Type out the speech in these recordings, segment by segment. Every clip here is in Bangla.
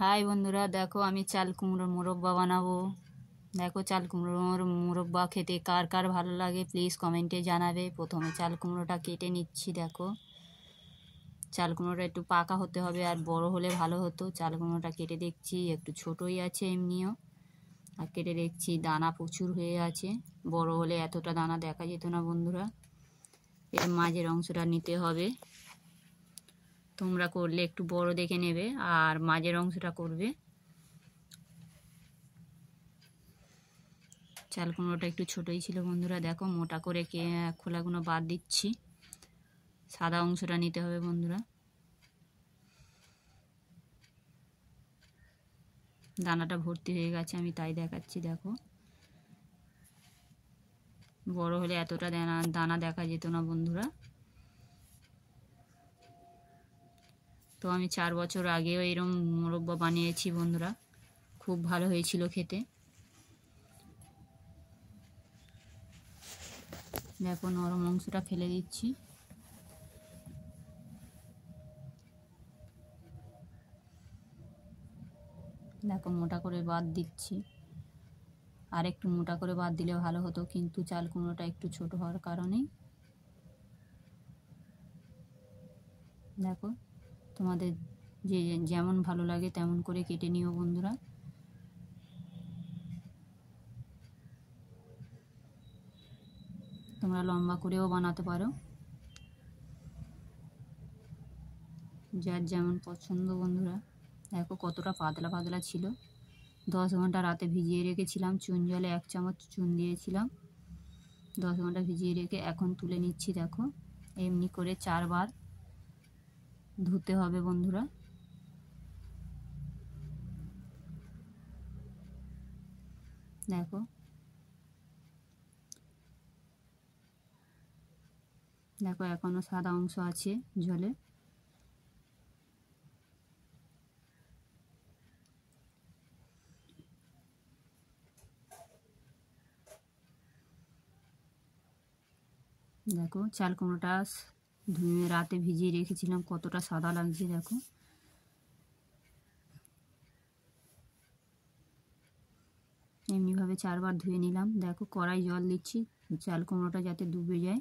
হাই বন্ধুরা, দেখো আমি চাল কুমড়োর মোরব্বা বানাবো। দেখো চাল কুমড়োর মোরব্বা খেতে কার কার ভালো লাগে প্লিজ কমেন্টে জানাবে। প্রথমে চাল কুমড়োটা কেটে নিচ্ছি। দেখো চাল কুমড়োটা একটু পাকা হতে হবে, আর বড় হলে ভালো হতো। চাল কুমড়োটা কেটে দেখছি একটু ছোটই আছে এমনিও, আর কেটে দেখছি দানা প্রচুর হয়ে আছে। বড় হলে এতটা দানা দেখা যেত না বন্ধুরা। এর মাঝের অংশটা নিতে হবে, তোমরা করলে একটু বড় দেখে নেবে আর মাঝের অংশটা করবে। চাল কুমড়োটা একটু ছোটোই ছিল বন্ধুরা। দেখো মোটা করে খোলাগুলো বাদ দিচ্ছি, সাদা অংশটা নিতে হবে বন্ধুরা। দানাটা ভর্তি হয়ে গেছে, আমি তাই দেখাচ্ছি। দেখো বড় হলে এতটা দানা দেখা যেত না বন্ধুরা। তো আমি 4 বছর আগেও এরকম মোরব্বা বানিয়েছি বন্ধুরা, খুব ভালো হয়েছিল খেতে। দেখো নরম অংশটা ফেলে দিচ্ছি। দেখো মোটা করে বাদ দিচ্ছি, আর একটু মোটা করে বাদ দিলে ভালো হতো, কিন্তু চাল কুমড়োটা একটু ছোট হওয়ার কারণে। দেখো তোমাদের যেমন ভালো লাগে তেমন করে কেটে নিও বন্ধুরা। তোমরা লম্বা করেও বানাতে পারো, যার যেমন পছন্দ বন্ধুরা। দেখো কতটা পাতলা পাতলা ছিল। 10 ঘন্টা রাতে ভিজিয়ে রেখেছিলাম, চুন জলে 1 চামচ চুন দিয়েছিলাম। 10 ঘন্টা ভিজিয়ে রেখে এখন তুলে নিচ্ছি। দেখো এমনি করে 4 বার ধুতে হবে বন্ধুরা। দেখো দেখো এখনো সাদা অংশ আছে জলে। দেখো চাল কুমড়োটা ধুয়ে রাতে ভিজিয়ে রেখেছিলাম, কতটা সাদা লাগছে। দেখো এমনিভাবে 4 বার ধুয়ে নিলাম। দেখো কড়াই জল দিচ্ছি, চাল কুমড়োটা যাতে ডুবে যায়।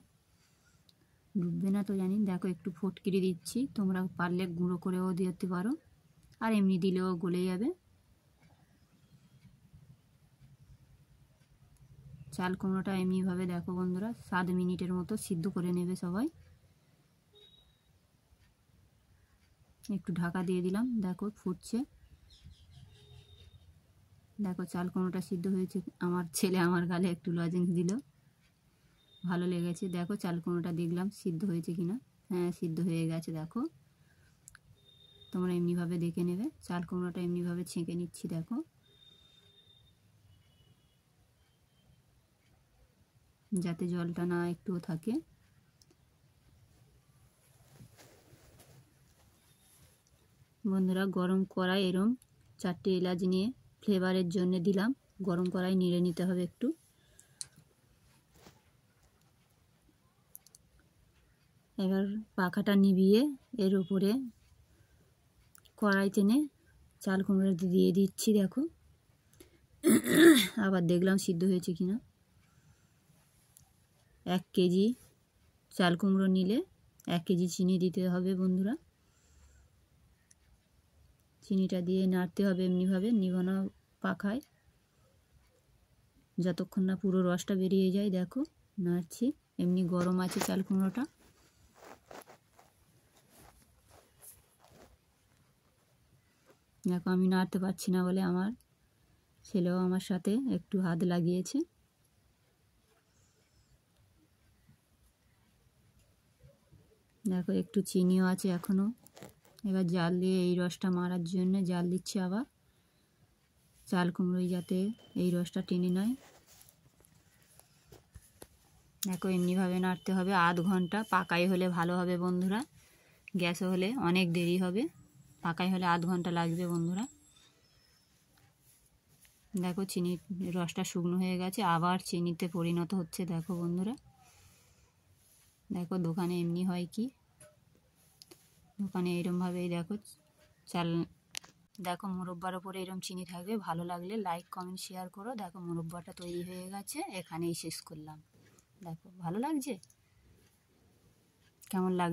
ডুববে না তো জানি। দেখো একটু ফটকিরি দিচ্ছি, তোমরা পারলে গুঁড়ো করেও দিতে পারো, আর এমনি দিলেও গলে যাবে। চাল কুমড়োটা এমনিভাবে দেখো বন্ধুরা 7 মিনিটের মতো সিদ্ধ করে নেবে সবাই। একটু ঢাকা দিয়ে দিলাম, দেখো ফুটছে। দেখো চাল কুমড়োটা সিদ্ধ হয়েছে। আমার ছেলে আমার গালে একটু লজেন্স দিল, ভালো লেগেছে। দেখো চাল কুমড়োটা দেখলাম সিদ্ধ হয়েছে কিনা। হ্যাঁ সিদ্ধ হয়ে গেছে। দেখো তোমরা এমনিভাবে দেখে নেবে। চাল কুমড়োটা এমনিভাবে ছেঁকে নিচ্ছি। দেখো যাতে জলটা না একটুও থাকে। বন্ধুরা গরম কড়াই এরম 4টে এলাচ নিয়ে ফ্লেভারের জন্য দিলাম। গরম কড়াই নেড়ে নিতে হবে একটু। এবার পাখাটা নিভিয়ে এর উপরে কড়াই টেনে চাল কুমড়ো দিয়ে দিচ্ছি। দেখো আবার দেখলাম সিদ্ধ হয়েছে কিনা। 1 কেজি চাল কুমড়ো নিলে 1 কেজি চিনি দিতে হবে বন্ধুরা। চিনিটা দিয়ে নাড়তে হবে এমনিভাবে নিভানো পাখায়, যতক্ষণ না পুরো রসটা বেরিয়ে যায়। দেখো নাড়ছি, এমনি গরম আছে চাল কুমড়োটা। দেখো আমি নাড়তে পারছি না বলে আমার ছেলেও আমার সাথে একটু হাত লাগিয়েছে। দেখো একটু চিনিও আছে এখনো। এবার জাল দিয়ে এই রসটা মারার জন্য জাল দিচ্ছি আবার, চাল কুমড়োই যাতে এই রসটা টেনে নেয়। দেখো এমনিভাবে নাড়তে হবে আধ ঘন্টা। পাকাই হলে ভালো হবে বন্ধুরা, গ্যাসে হলে অনেক দেরি হবে। পাকাই হলে আধ ঘন্টা লাগবে বন্ধুরা। দেখো চিনির রসটা শুকনো হয়ে গেছে, আবার চিনিতে পরিণত হচ্ছে। দেখো বন্ধুরা, দেখো দোকানে এমনি হয় কি, দোকানে এরমভাবেই দেখো চাল দেখো মুরব্বার ওপরে এরকম চিনি থাকবে। ভালো লাগলে লাইক কমেন্ট শেয়ার করো। দেখো মুরব্বাটা তৈরি হয়ে গেছে, এখানেই শেষ করলাম। দেখো ভালো লাগছে, কেমন লাগ